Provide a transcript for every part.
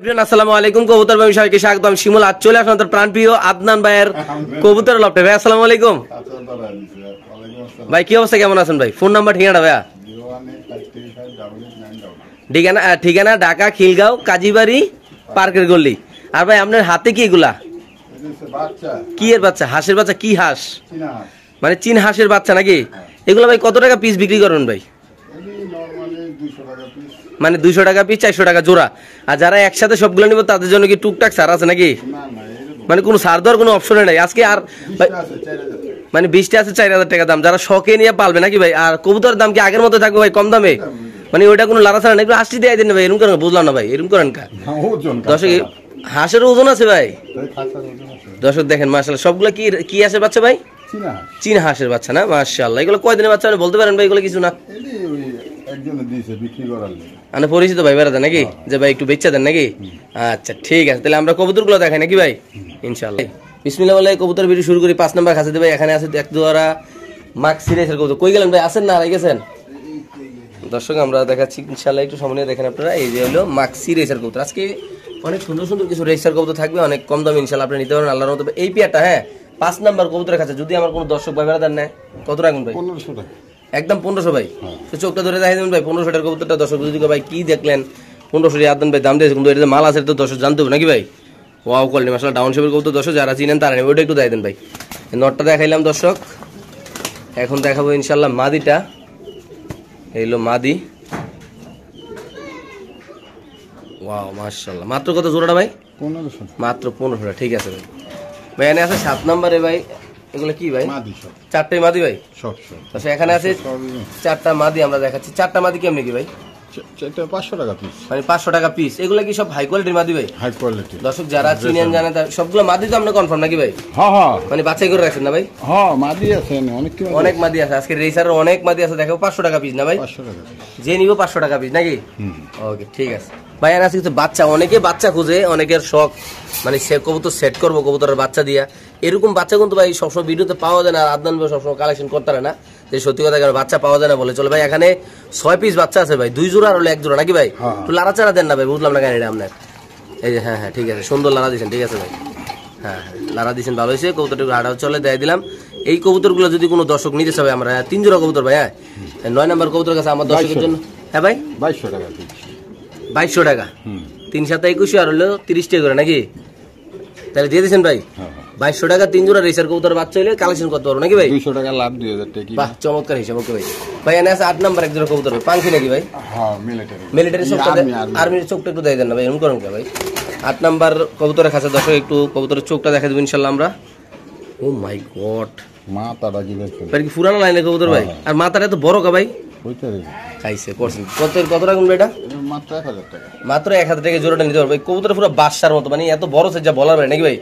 আসসালামু আলাইকুম কবুতর ভাই সবাইকে স্বাগত। আমি শিমুল। আজ চলে আসলাম প্রাণপ্রিয় আদনান ভাইয়ের কবুতর লফটে। ভাই আসসালামু আলাইকুম ভাই, কি অবস্থা, কেমন আছেন ভাই? ফোন নাম্বার ঠিকানা ভাইয়া? ঠিকানা ঢাকা খিলগাঁও কাজীবাড়ি পার্কের গল্লি। আর ভাই আপনার হাতে কি এগুলা? কি এর বাচ্চা? হাঁসের বাচ্চা? কি হাঁস? মানে চীন হাঁসের বাচ্চা নাকি? এগুলো ভাই কত টাকা পিস বিক্রি করেন ভাই? মানে 200 টাকা পিস, 400 টাকা জোড়া। আর যারা একসাথে সবগুলো নিব তাদের জন্য কি টুকটাক ছাড় আছে নাকি? মানে কোনো ছাড় দেওয়ার কোনো অপশন নাই আজকে? আর মানে 20টা আছে 4000 টাকা দাম, যারা শখে নিয়ে পালবে নাকি ভাই? আর কবুতরের দাম কি আগের মতো থাকবে ভাই, কম দামে? মানে ওইটা কোনো লাড়া ছাড়া না, একটু হাসি দিয়ে দেন ভাই। এরকম করেন, বুঝলাম না ভাই, এরকম করেন কা? দর্শক হাঁসের ওজন আছে ভাই? দর্শক দেখেন মাশাআল্লাহ, সবগুলো কি হাঁসের বাচ্চা ভাই? চীন হাঁসের বাচ্চা না? মাশাআল্লাহ। এগুলো কয়দিনের বাচ্চা বলতে পারেন ভাই? এগুলো কিছু না মানে পরিচিত ভাই বেড়াতে নাকি, যে ভাই একটু বেচা দেন নাকি? আচ্ছা ঠিক আছে, তাহলে আমরা কবুতর গুলো দেখাই নাকি ভাই ইনশাআল্লাহ। বিসমিল্লাহ বলে কবুতর ভিডিও শুরু করি। 5 নাম্বার খাঁচাতে ভাই এখানে আছে এক দুয়ারা মাক্সি রেসের কবুতর। কই গেলেন ভাই? আছেন না হারাই গেছেন? দর্শক আমরা দেখাচ্ছি ইনশাআল্লাহ, একটু সামনে দেখেন আপনারা। এই যে হলো মাক্সি রেসের কবুতর। আজকে অনেক সুন্দর সুন্দর কিছু রেসার কবুতর থাকবে, অনেক কম দামে ইনশাআল্লাহ আপনি নিতে পারেন আল্লাহর মতো। এই পেয়ারটা 5 নাম্বার কবুতরের কাছে যদি আমার কোনো দর্শক ভাই বেড়াতেন নেয়, কত রাখুন ভাই? 1500 টাকা। একদম 1500 ভাই? তো চোখটা ধরে দেখাই দেবেন ভাই 1500 টাকার কবুতরটা। দর্শক যদি ভাই কি দেখলেন 1500 টাকা আদান ভাই দাম দিয়েছে, কিন্তু এটা মাল আছে তো দর্শক জানতে হবে নাকি ভাই? ওয়াও কোয়ালিটি মাশাআল্লাহ, ডাউন শেপের কবুতর। দর্শক যারা চিনেন তারা নেবে, ওইটা একটু দেখাই দেন ভাই। নটটা দেখাইলাম দর্শক, এখন দেখাবো ইনশাআল্লাহ মাদিটা। এই হলো মাদি। ওয়াও মাশাআল্লাহ। মাত্র কত জোড়াটা ভাই? 1500। মাত্র 1500 টাকা। ঠিক আছে ভাই। ভাই এখানে আছে 7 নম্বরে ভাই, এগুলো কি ভাই? মাদি সব। 4টাই মাদি ভাই? সব সব। আচ্ছা এখানে আছে 4টা মাদি, আমরা দেখাচ্ছি। 4টা মাদি কেমনে কি ভাই? 500 টাকা পিস। মানে 500 টাকা পিস। এগুলো কি সব হাই কোয়ালিটির মাদি ভাই? High quality. দর্শক যারা চিনেন জানেন সবগুলো মাদি তো আমরা কনফার্ম নাকি ভাই? হ্যাঁ হ্যাঁ। মানে বাছাই করে রাখছেন না ভাই? হ্যাঁ মাদি আছে, অনেক মাদি আছে। আজকে রেসারের অনেক মাদি আছে, দেখো 500 টাকা পিস না ভাই? 500 টাকা যে নিব 500 টাকা পিস নাকি? ওকে ঠিক আছে ভাই। আর আছে কিছু বাচ্চা, অনেকে বাচ্চা খুঁজে, অনেকের শখ মানে সে কবুতর সেট করবো কবুতরের বাচ্চা দিয়া। এরকম বাচ্চা কিন্তু ভাই সবসময় ভিডিওতে পাওয়া যায় না। আর আদনান ভাই সবসময় কালেকশন করতে পারে না, যে সত্যি কথা বাচ্চা পাওয়া যায় না বলে চলে ভাই। এখানে 6 পিস বাচ্চা আছে ভাই, 2 জোড়া আর হলো 1 জোড়া নাকি ভাই? একটু লাড়াচাড়া দেন না ভাই, বুঝলাম না কেন এটা আপনার। এই যে হ্যাঁ হ্যাঁ ঠিক আছে, সুন্দর লাড়া দিয়েছেন। ঠিক আছে ভাই, হ্যাঁ হ্যাঁ লাড়া দিয়েছেন, ভালো হয়েছে। কবুতরটা হাঁটা চলে দিয়ে দিলাম। এই কবুতরগুলো যদি কোনো দর্শক নিতে চাবে, আমরা 3 জোড়া কবুতর ভাই। 9 নম্বর কবুতর কাছে আমার দর্শকের জন্য। হ্যাঁ ভাই 2200 টাকা। 2200 টাকা। 3 7 21 আর হলো 30 টাকা করে নাকি? তাহলে দিয়ে দিয়েছেন ভাই 2200 টাকা 3 জোড়া রেসার কবুতর বাচ্চা হইলে কালেকশন করতে পারবো নাকি ভাই? 200 টাকা লাভ 2000 টাকা। বাহ চমৎকার হিসাব। ওকে ভাই। ভাই এনে আছে 8 নাম্বার এক জোড়া কবুতর ভাই, পাঙ্খি নাকি ভাই? হ্যাঁ মিলিটারি চোখটা, আর্মির চোখটা একটু দিয়ে দেন না ভাই, এরকম করেন কে ভাই? 8 নাম্বার কবুতরের কাছে দর্শক একটু কবুতরের চোখটা দেখা দেব ইনশাআল্লাহ আমরা। ও মাই গড, মাথাটা কি দেখছেন ভাই? কি পুরানো লাইনের কবুতর ভাই? আর মাথাটা এত বড় কা ভাই? খাইছে করছেন কত রাখুন ভাই? এটা মাত্র 1000 টাকা। মাত্র 1000 টাকা জোড়াটা নিতে পারবে। কবুতর পুরো বাদশার মতো, মানে এত বড় সাইজ যা বলার ভাই নাকি ভাই?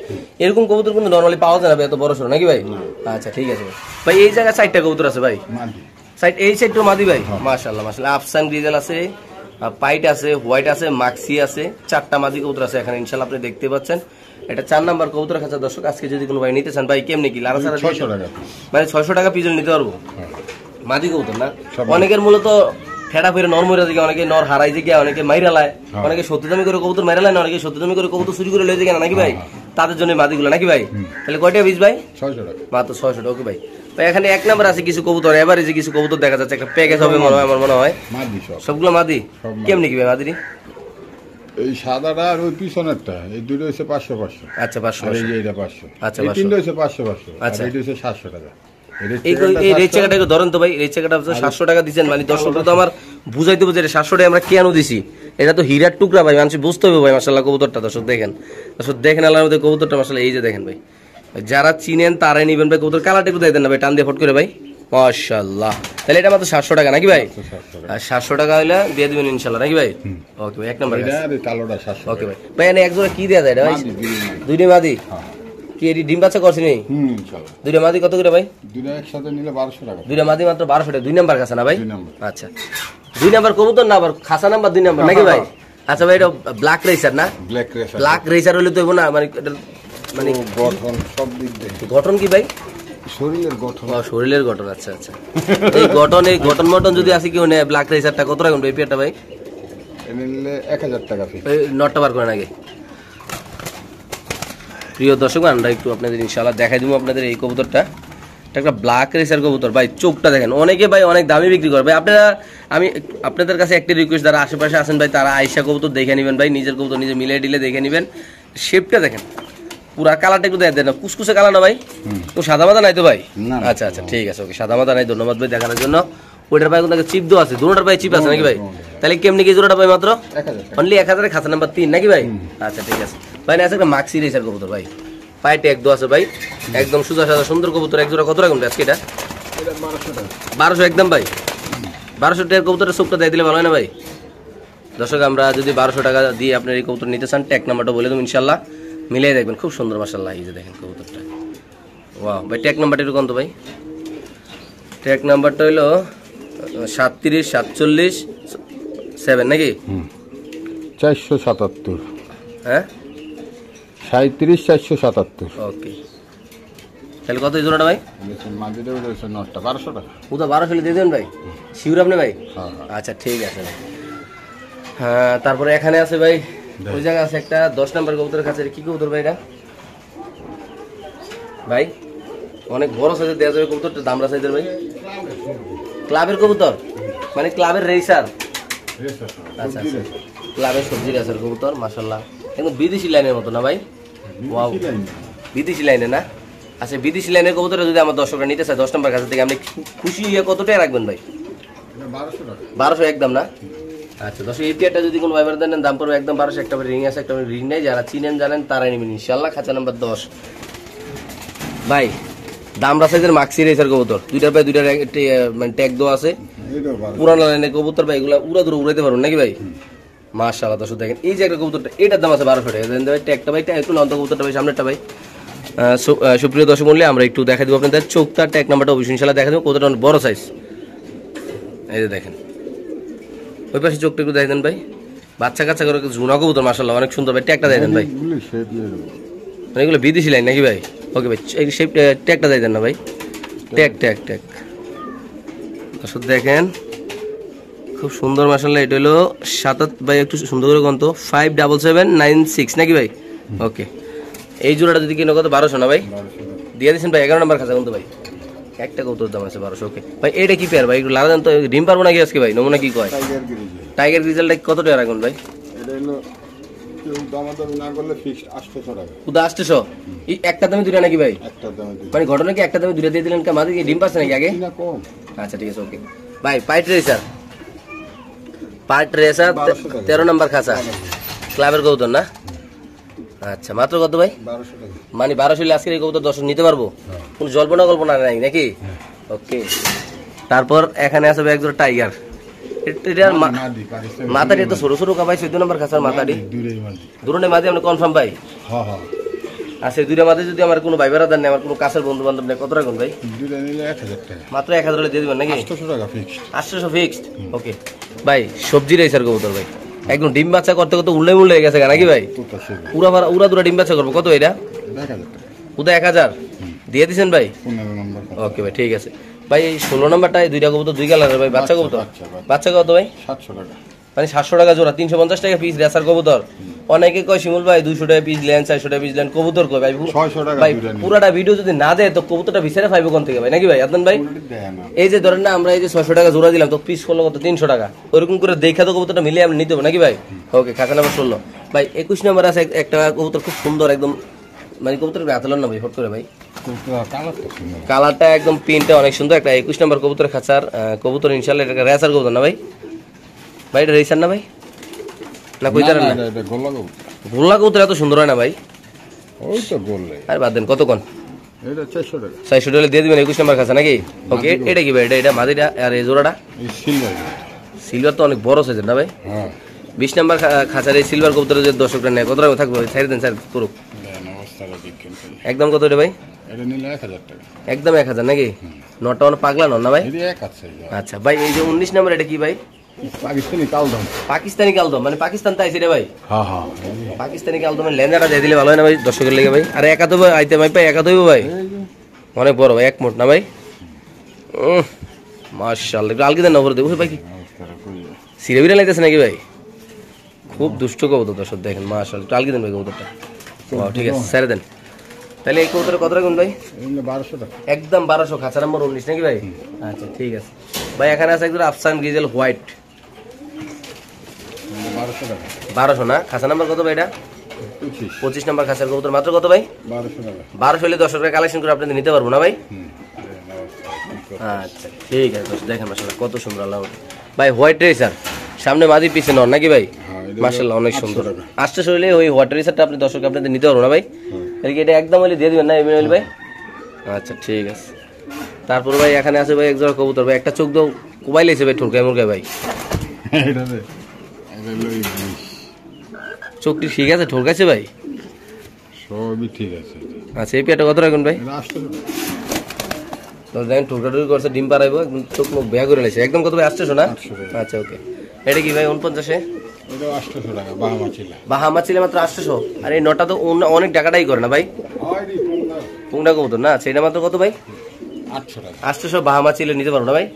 এরকম কবুতর কিন্তু নরমালি পাওয়া যায় না ভাই, এত বড় সরো নাকি ভাই? আচ্ছা ঠিক আছে ভাই। এই জায়গায় 4টা কবুতর আছে ভাই, সাইড এই সাইডটাও মাদি ভাই। মাশাআল্লাহ মাশাআল্লাহ। আফসান গ্রিজেল আছে, পাইট আছে, হোয়াইট আছে, মাক্সি আছে, 4টা মাদি কবুতর আছে এখানে ইনশাআল্লাহ আপনি দেখতে পাচ্ছেন। এটা 4 নাম্বার কবুতর খাঁচা দর্শক। আজকে যদি কোনো ভাই নিতে চান ভাই কেমনে কি লারা সারা? 600 টাকা। মানে 600 টাকা পিস নিতে পারবো মাদি কবুতর না? অনেকের মূলত ফেড়া ফেরে নর মরে দিকে, অনেকে নর হারাই দিকে, অনেকে মাইরা লায়, অনেকে 70 দামি করে কবুতর মাইরা লায় না, অনেকে 70 দামি করে কবুতর চুরি করে লয়ে যায় নাকি ভাই? তাদের জন্য মাদিগুলো নাকি ভাই? তাহলে কয়টা পিস ভাই? 600 টাকা। মাত্র 600 টাকা। ওকে ভাই। ভাই এখানে 1 নাম্বার আছে কিছু কবুতর, এভারেজে কিছু কবুতর দেখা যাচ্ছে, একটা প্যাকেজ হবে মনে হয়, আমার মনে হয় মাদি সবগুলো মাদি। কেমনে কি ভাই মাদি? এই সাদাটা আর ওই পিছনেরটা, এই দুটো হইছে 500 500। আচ্ছা 500। আর এই যে এটা 500। আচ্ছা এই তিনটা হইছে 500 500। আচ্ছা এটা হইছে 700 টাকা। এই রেট চাকাটা একটু ধরেন তো ভাই। রেট চাকাটা 700 টাকা দিচ্ছেন, মানে দর্শকরা তো আমার বুঝাইতে হবে যে 700 টাকা আমরা কেন দিছি। এটা তো হীরার টুকরা ভাই, মানুষ বুঝতে হবে ভাই। মাশাআল্লাহ কবুতরটা দর্শক দেখেন, দর্শক দেখেন আল্লাহর মধ্যে কবুতরটা মাশাআল্লাহ। এই যে দেখেন ভাই, যারা চিনেন তারাই নিবেন ভাই। কবুতর কালারটা একটু দিয়ে দেন না ভাই, টান দিয়ে ফট করে ভাই। মাশাআল্লাহ। তাহলে এটা মাত্র 700 টাকা নাকি ভাই? আর 700 টাকা হইলে দিয়ে দিবেন ইনশাআল্লাহ নাকি ভাই? ওকে ভাই। 1 নাম্বার এটা কালোটা 700। ওকে ভাই। ভাই এনে এক জোড়া কি দেয়া যায় ভাই? দুইটা মাদি। কি এটি ডিম বাচ্চা করছে নি? ইনশাআল্লাহ। দুইটা মাদি কত করে ভাই? দুইটা একসাথে নিলে 1200 টাকা। দুইটা মাদি মাত্র 1200 টাকা। 2 নাম্বার কাছে না ভাই? 2 নাম্বার। আচ্ছা 2 নাম্বার কবুতর না, আবার খাসা নাম্বার 2 নাম্বার নাকি ভাই? আচ্ছা ভাই এটা ব্ল্যাক রেসার না? ব্ল্যাক রেসার হইলে তো হইব না, মানে এটা মানে গঠন সব দিক দিয়ে। গঠন কি ভাই? শরীরের গঠন। শরীরের গঠন। আচ্ছা আচ্ছা। এই গঠন মটন যদি আসে কেউ নেয় ব্ল্যাক রেসারটা কত রাখুন ভাই পেয়ারটা ভাই? নিলে 1000 টাকা ফিক্স। নটটা বার করেন আগে। প্রিয় দর্শক, আমরা একটু আপনাদের ইনশাআল্লাহ দেখাই দিব আপনাদের এই কবুতরটা। একটা ব্ল্যাক রেসার কবুতর ভাই, চোখটা দেখেন। অনেকে ভাই অনেক দামে বিক্রি করে ভাই। আপনারা, আমি আপনাদের কাছে একটি রিকোয়েস্ট, যারা আশেপাশে আছেন ভাই, তারা আয়সা কবুতর দেখে নেবেন ভাই, নিজের কবুতর নিজে মিলিয়ে ডিলে দেখে নেবেন। শেপটা দেখেন, পুরা কালারটা একটু দেন না, কুচকুচে কালার না ভাই? তো সাদা মাদা নাই তো ভাই? আচ্ছা আচ্ছা, ঠিক আছে, ওকে, সাদা মাদা নাই। ধন্যবাদ ভাই দেখানোর জন্য। ওইটার ভাই কিন্তু চিপ দেওয়া আছে, দুটোটার ভাই চিপ আছে নাকি ভাই? তাহলে কেমনি কি জোড়াটা ভাই? মাত্র অনলি 1000 খাঁচা নাম্বার 3 নাকি ভাই? আচ্ছা ঠিক আছে ভাই। না আছে একটা মাক্সি রেসার কবুতর ভাই, পায়ে ট্যাগ দেওয়া আছে ভাই, একদম সুজা সাদা সুন্দর কবুতর। এক জোড়া কত রাখুন আজকে? এটা 1200 একদম ভাই। 1200 টাকার কবুতরের চোখটা দিয়ে দিলে ভালো হয় না ভাই? দর্শক, আমরা যদি 1200 টাকা দিয়ে আপনার এই কবুতর নিতে চান, ট্যাগ নাম্বারটা বলে দেবো, ইনশাল্লাহ মিলিয়ে দেখবেন। খুব সুন্দর মাশাআল্লাহ, এই যে দেখেন কবুতরটা। ওয়াও ভাই, ট্যাগ নাম্বারটা একটু কত ভাই? ট্যাগ নাম্বারটা হইলো 3747 নাকি? 477। হ্যাঁ 37477। ওকে, তাহলে কত এই জোড়াটা ভাই? মাঝে দেবে 1200 টাকা। ওটা 1200 দিয়ে দেবেন ভাই? শিওর আপনি ভাই? আচ্ছা ঠিক আছে ভাই। হ্যাঁ, তারপরে এখানে আছে ভাই, ওই জায়গায় আছে একটা 10 নাম্বার কবুতরের কাছে। কি কবুতর ভাই এটা ভাই? অনেক বড় সাইজের দেওয়া যাবে কবুতরটা, দামড়া সাইজের ভাই। ক্লাবের কবুতর মানে ক্লাবের রেসার? আচ্ছা আচ্ছা, ক্লাবের সবজি রেসার কবুতর মাশাআল্লাহ, একদম বিদেশি লাইনের মতো না ভাই? ওয়াও, বিদেশি লাইনে না? আচ্ছা, বিদেশি লাইনের কবুতরটা যদি আমার দর্শকরা নিতে চায় 10 নাম্বার কাছে থেকে, আপনি খুশি হয়ে কত টাকা রাখবেন ভাই? 1200 একদম না? আচ্ছা দর্শক, এই পেয়ারটা যদি কোনো ভাইবার দেন, দাম পড়বে একদম 1200। একটা রিং আছে, একটা রিং নেই। যারা চিনেন জানেন তারাই নেবেন ইনশাআল্লাহ। খাঁচা নাম্বার 10 ভাই, দামরা সাইজের মাক্সি রেসার কবুতর, দুইটার ভাই দুইটার মানে ট্যাগ দেওয়া আছে, পুরানো লাইনের কবুতর ভাই। এগুলা উড়া দূরে উড়াইতে পারবেন নাকি ভাই? মাশাআল্লাহ দর্শক দেখেন, এই যে একটা কবুতরটা, এটার দাম আছে 1200 টাকা। দেন ভাই ট্যাগটা ভাই, একটু নন্ত কবুতরটা ভাই, সামনেরটা ভাই। সুপ্রিয় দর্শক মূল্যে আমরা একটু দেখা দেবো আপনাদের চোখটা, ট্যাগ নাম্বারটা অবশ্যই ইনশাআল্লাহ দেখা দেবো। কতটা বড় সাইজ, এই যে দেখেন। ওই পাশে চোখটা একটু দেখেন ভাই, বাচ্চা কাচ্চা করে ঝুনা কবুতর মাশাআল্লাহ, অনেক সুন্দর ভাই। ট্যাগটা দেখেন ভাই, মানে এগুলো বিদেশি লাইন নাকি ভাই? ওকে ভাই, এই শেপ ট্যাগটা দেন না ভাই, ট্যাগ ট্যাগ ট্যাগ। আসলে দেখেন খুব সুন্দর মাশাআল্লাহ। এটা হলো 7 ভাই, একটু সুন্দর করে গন্ত 57796 নাকি ভাই? ওকে, এই জোড়াটা যদি কিনো কত? 1200 না ভাই? দিয়ে দিচ্ছেন ভাই 11 নাম্বার খাঁচা কিন্তু ভাই। একটা কবুতর দাম আছে 1200। ওকে ভাই, এটা কি পেয়ার ভাই? একটু লাগান তো, ডিম পারবো নাকি আজকে ভাই? নমুনা কি কয়? টাইগার গ্রিজেলটা কত টাকা রাখুন ভাই? এটা হলো দামাদামি না করলে ফিক্সড 800 টাকা। উদা 800? এই একটা দামে দুইটা নাকি ভাই? একটা দামে দুইটা। মানে ঘটনা কি একটা দামে দুইটা দিয়ে দিলেন? মাঝে কি ডিম পাচ্ছে নাকি আগে? না, কম। আচ্ছা ঠিক আছে, ওকে ভাই। পাইট রেসার 13 নাম্বার খাঁচা, ক্লাবের কবুতর না? আচ্ছা, মাত্র কত ভাই? 1200 টাকা। মানে 1200 আজকের এই কবুতর দর্শক নিতে পারবো? কোনো জল্পনা কল্পনা নাই নাকি? ওকে, তারপর এখানে আছে এক জোড়া টাইগার। এটার মাথাটি তো ছোট ছোট কাবাই, 14 নাম্বার খাঁচার মাথাটি দুটোনে মাঝে আপনি কনফার্ম ভাই? হ্যাঁ হ্যাঁ। আচ্ছা, দুইটা মাঝে যদি আমার কোনো ভাই বেড়াদার নেই, আমার কোনো কাছের বন্ধু বান্ধব নেই, কত রাখুন ভাই? দুইটা নিলে 1000 টাকা। মাত্র 1000 হলে দিয়ে দিবেন নাকি? 800 টাকা ফিক্সড। 800 ফিক্সড। ওকে ভাই, সবজি রেসার কবুতর ভাই, একদম ডিম বাচ্চা করতে করতে উল্লে মুল্লে গেছে নাকি ভাই? উড়া দুরা ডিম বাচ্চা করবো। কত এটা? 1000 টাকা। উদা 1000 দিয়ে দিচ্ছেন ভাই? 15 নম্বর। ওকে ভাই, ঠিক আছে ভাই। এই 16 নাম্বারটায় দুইটা কবুতর, দুই কালারের ভাই, বাচ্চা কবুতর। বাচ্চা কত ভাই? 700 টাকা। মানে 700 টাকা জোড়া, 350 টাকা পিস রেসার কবুতর। অনেকে কয় শিমুল ভাই 200 টাকা পিস লেন, 400 টাকা পিস লেন, কবুতর কয় ভাই 600 টাকা। ভাই পুরাটা ভিডিও যদি না দেয় তো কবুতরটা ভিসারে পাইবো কোন থেকে ভাই নাকি ভাই? আদনান ভাই, এই যে ধরেন না আমরা এই যে 600 টাকা জোড়া দিলাম, তো পিস করলো কত? 300 টাকা। ওইরকম করে দেখা তো কবুতরটা মিলিয়ে আমরা নিতে হবে নাকি ভাই? ওকে, খাতা নাম্বার 16 ভাই। 21 নাম্বার আছে একটা কবুতর, খুব সুন্দর একদম, মানে কবুতরের হাতলার না ভাই, ফট করে ভাই, কালারটা একদম প্রিন্টটা অনেক সুন্দর। একটা 21 নাম্বার কবুতরের খাঁচার কবুতর ইনশাআল্লাহ। এটা রেসার কবুতর না ভাই? ভাই এটা রেসার না ভাই? না কইতার না, এটা গোল্লা কবুতর। গোল্লা কবুতর এত সুন্দর হয় না ভাই? ওই তো গোল্লা। আর বাদ দেন, কত কোন? এটা 400 টাকা। 400 টাকা দিয়ে দিবেন 21 নাম্বার খাঁচা নাকি? ওকে, এটা কি ভাই? এটা মাদিটা আর এই জোড়াটা এই সিলভার। সিলভার তো অনেক বড় সাইজের না ভাই? হ্যাঁ। 20 নাম্বার খাঁচার এই সিলভার কবুতরের যে দর্শকরা নেয়, কত টাকা থাকবে? ছেড়ে দেন স্যার, করুক। একদম কত এটা ভাই? এটা নিলে 1000 টাকা। একদম 1000 নাকি? নটা অনেক পাগলা নন না ভাই? এটা এক আছে। আচ্ছা ভাই, এই যে 19 নাম্বার এটা কি ভাই? পাকিস্তানি কালদম। পাকিস্তানি কালদম মানে পাকিস্তান তাইছে রে ভাই? হ্যাঁ হ্যাঁ। পাকিস্তানি কালদমের লেন্দাটা দিয়ে দিলে ভালো হয় না ভাই দর্শকের লেগে ভাই? আর একা তো আইতে ভাই পাই, একা তো ভাই অনেক বড় ভাই, এক মোট না ভাই? মাশাআল্লাহ, একটু আলগি দেন না উপরে দেবো ভাই। কি সিরে বিরে লাইতেছে নাকি ভাই? খুব দুষ্ট কবুতর দর্শক দেখেন মাশাআল্লাহ। একটু আলগি দেন ভাই কবুতরটা। ও ঠিক আছে ছেড়ে দেন। তাহলে এই কবুতরের কত রাখুন ভাই? 1200 টাকা। একদম 1200, খাঁচা নাম্বার 19 নাকি ভাই? আচ্ছা ঠিক আছে ভাই। এখানে আছে একদম আফসান গ্রিজেল হোয়াইট, 1200 টাকা। 1200 না? খাঁচা নাম্বার কত ভাই এটা? 25 নাম্বার খাঁচার কবুতর মাত্র কত ভাই? 1200 টাকা। 1200 হলে 10 টাকা কালেকশন করে আপনাদের নিতে পারবো না ভাই? আচ্ছা ঠিক আছে দর্শক দেখেন মাশাআল্লাহ কত সুন্দর আল্লাহ ভাই। হোয়াইট রেসার সামনে মাদি পিছে নর নাকি ভাই? মাশাআল্লাহ অনেক সুন্দর। আসতে হইলে ওই হোয়াইট রেসারটা আপনি দর্শক আপনাদের নিতে পারবো না ভাই? এদিকে এটা একদম হলে দিয়ে দিবেন না এমএল ভাই? আচ্ছা ঠিক আছে। তারপর ভাই এখানে আছে ভাই এক জোড়া কবুতর ভাই, একটা চোখ দাও কোবাই লাইছে ভাই ঠুরকায় মুরকায় ভাই। চোখটি ঠিক আছে ঠুরকাইছে ভাই? সবই ঠিক আছে। আচ্ছা এই পেয়ারটা কত রাখুন ভাই? দেখেন ঠুরকাটুরি করছে, ডিম পারাইবো, একদম চোখ মুখ বেয়া করে লাইছে একদম। কত ভাই? 800 না? আচ্ছা ওকে। এটা কি ভাই 49-এ? এটা 800 টাকা বাহামা চিলা। বাহামা চিলা মাত্র 800। আর এই নটা তো অনেক টাকাটাই করে না ভাই? পুংডা কবুতর না? আচ্ছা এটা মাত্র কত ভাই? 800 টাকা। 800 বাহামা চিলে নিতে পারবো না ভাই?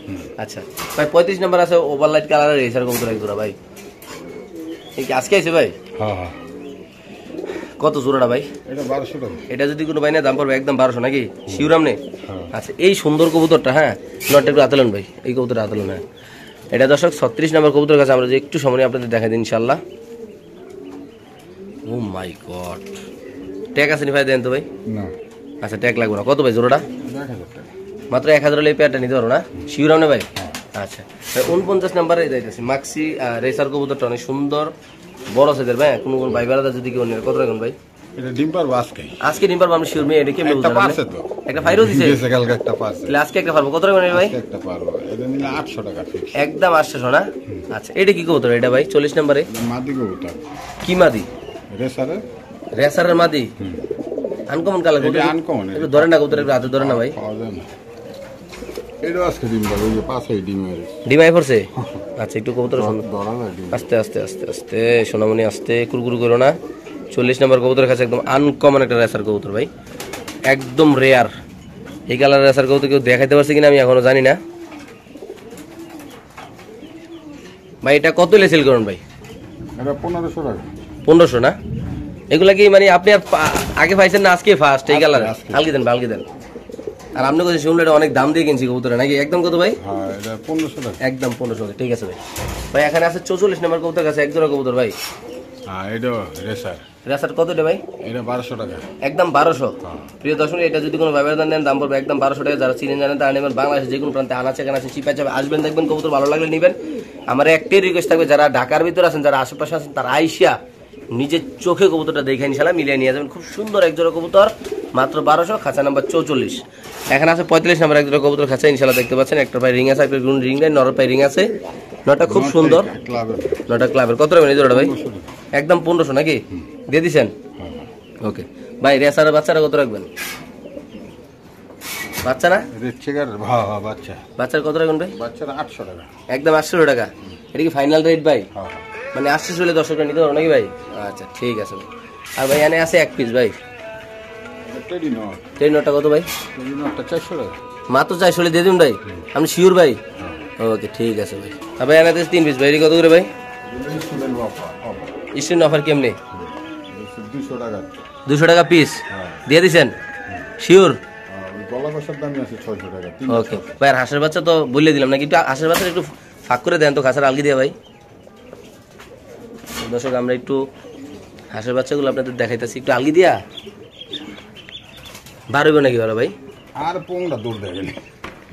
আচ্ছা ভাই 35 নাম্বার আছে ওভারলাইট কালারের রেসার কবুতর এক জোড়া ভাই। এই কি আজকে আছে ভাই? হ্যাঁ হ্যাঁ। কত জোড়াটা ভাই? এটা 1200 টাকা। এটা যদি কোনো ভাই না দাম পড়বে একদম 1200 নাকি? শিউরাম নেই? আচ্ছা এই সুন্দর কবুতরটা, হ্যাঁ নটটা একটু আতলেন ভাই, এই কবুতরটা আতলেন। হ্যাঁ এটা দর্শক 36 নম্বর কবুতর কাছে আমরা যে একটু সময় আপনাদের দেখাই দিই ইনশাল্লাহ। ও মাই গড, ট্যাগ আছে নি ভাই? দেন তো ভাই। না আচ্ছা ট্যাগ লাগবে না। কত ভাই জোড়াটা? 1000 টাকা। মাত্র 1000 হলে এই পেয়ারটা নিতে পারো না? শিউরাম না ভাই? আচ্ছা 49 নাম্বারে যাইতেছি মাক্সি রেসার কবুতরটা অনেক সুন্দর বড় সাইজের ভাই। কোন কোন ভাই বেড়াদা যদি কেউ নেয় কত রাখুন ভাই? এটা ডিম পারবো আজকে। আজকে ডিম পারবো আমি শিওর। মেয়ে এটা কেমন একটা পারছে তো। একটা ফাইরও দিছে? দিয়েছে কালকে একটা পারছে। তাহলে আজকে একটা পারবো। কত রাখুন ভাই? একটা পারবো। এটা নিলে 800 টাকা ফিক্স। একদম 800 না? আচ্ছা এটা কি কবুতর এটা ভাই? 40 নম্বরে মাদি কবুতর। কি মাদি? রেসারে। রেসারের মাদি। আনকমন কালার এটা আনকমন। একটু ধরে না কবুতর, একটু হাতে ধরে না ভাই। পাওয়া যায় না। এটা আজকে ডিম পারবো। ওই যে পাশে ডিম এর। ডিমাই পড়ছে? আচ্ছা একটু কবুতর শুনুন। ধরা না ডিম। আস্তে আস্তে আস্তে আস্তে সোনামণি আস্তে, কুরকুরু করো না। 40 নম্বর কবুতরের কাছে একদম আনকমন একটা রেসার কবুতর ভাই, একদম রেয়ার। এই কালার রেসার কবুতর কেউ দেখাইতে পারছে কিনা আমি এখনো জানি না ভাই। এটা কত লেসেল করুন ভাই? এটা 1500 টাকা। 1500 না? এগুলা কি মানে আপনি আগে পাইছেন না আজকে ফার্স্ট এই কালার? আলগি দেন আলগি দেন। আর আপনি কথা শুনলে এটা অনেক দাম দিয়ে কিনছি কবুতরে নাকি? একদম কত ভাই? হ্যাঁ এটা 1500 টাকা। একদম 1500 টাকা। ঠিক আছে ভাই। ভাই এখানে আছে 44 নম্বর কবুতর কাছে এক জোড়া কবুতর ভাই। হ্যাঁ এটা রেসার। রেসার কত এটা ভাই? এটা 1200 টাকা। একদম 1200। প্রিয় দর্শক এটা যদি কোনো ব্যবহার নেন দাম পড়বে একদম 1200 টাকা। যারা চিনেন জানেন তারা নেবেন। বাংলাদেশে যে কোনো প্রান্তে আনাচে কানাচে চিপা চাপে আসবেন, দেখবেন কবুতর ভালো লাগলে নেবেন। আমার একটাই রিকোয়েস্ট থাকবে যারা ঢাকার ভিতরে আছেন, যারা আশেপাশে আছেন, তারা আইসিয়া নিজের চোখে কবুতরটা দেখে ইনশাল্লাহ মিলিয়ে নিয়ে যাবেন। খুব সুন্দর এক জোড়া কবুতর মাত্র 1200, খাঁচা নাম্বার 44। এখানে আছে 45 নাম্বার এক জোড়া কবুতর খাঁচা ইনশাল্লাহ দেখতে পাচ্ছেন। একটা পায়ে রিং আছে, একটা রিং নাই, নর পায়ে রিং আছে। নটা খুব সুন্দর, নটা ক্লাবের। কত রাখবেন এই জোড়াটা ভাই? একদম 1500 নাকি? দিয়ে দিচ্ছেন? ওকে ভাই। রেসার বাচ্চারা কত রাখবেন? বাচ্চা না? বাচ্চা। বাচ্চার কত রাখবেন ভাই? বাচ্চারা 800 টাকা। একদম 800 টাকা। এটা কি ফাইনাল রেট ভাই? হ্যাঁ মানে 800 হলে 10 টাকা নিতে পারো নাকি ভাই? আচ্ছা ঠিক আছে ভাই। আর ভাই এখানে আছে এক পিস ভাই। Teddy not. ট্রেন নটটা কত ভাই? টেডি নটটা 400 টাকা। মাত্র 400 হলে দিয়ে দিন ভাই? আপনি শিওর ভাই? ওকে ঠিক আছে ভাই। আর ভাই এখানে আছে 3 পিস ভাই। কত করে ভাই? স্টুডেন্ট অফার কেমনে? 200 টাকা। 200 টাকা পিস দিয়ে দিছেন? শিওর? গলা কষার দামই আছে 600 টাকা। ওকে ভাই। আর হাঁসের বাচ্চা তো বলে দিলাম নাকি? একটু হাঁসের বাচ্চা একটু ফাঁক করে দেন তো, খাঁচার আলগি দিয়ে ভাই। দর্শক আমরা একটু হাঁসের বাচ্চাগুলো আপনাদের দেখাইতেছি, একটু আলগি দিয়া বার হইব নাকি ভালো ভাই? আর পোংটা দৌড় দেবে না।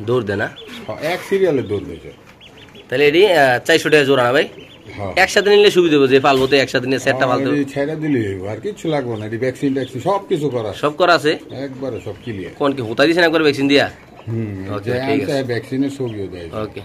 দৌড় দে না? এক সিরিয়ালে দৌড় দিয়েছে। তাহলে এটি 400 টাকা জোড়া না ভাই? একসাথে নিলে সুবিধা হবে, যে পালবো তো একসাথে নিয়ে সেটটা পালতে ছেড়ে দিলে আর কিছু লাগবে না। ভ্যাকসিন ট্যাক্সিন সব কিছু করা, সব করা আছে একবারে সব ক্লিয়ার। কোন কি হোতা দিছেন একবার ভ্যাকসিন দিয়া? ওকে ঠিক আছে। ভ্যাকসিনের ছবিও দেয়। ওকে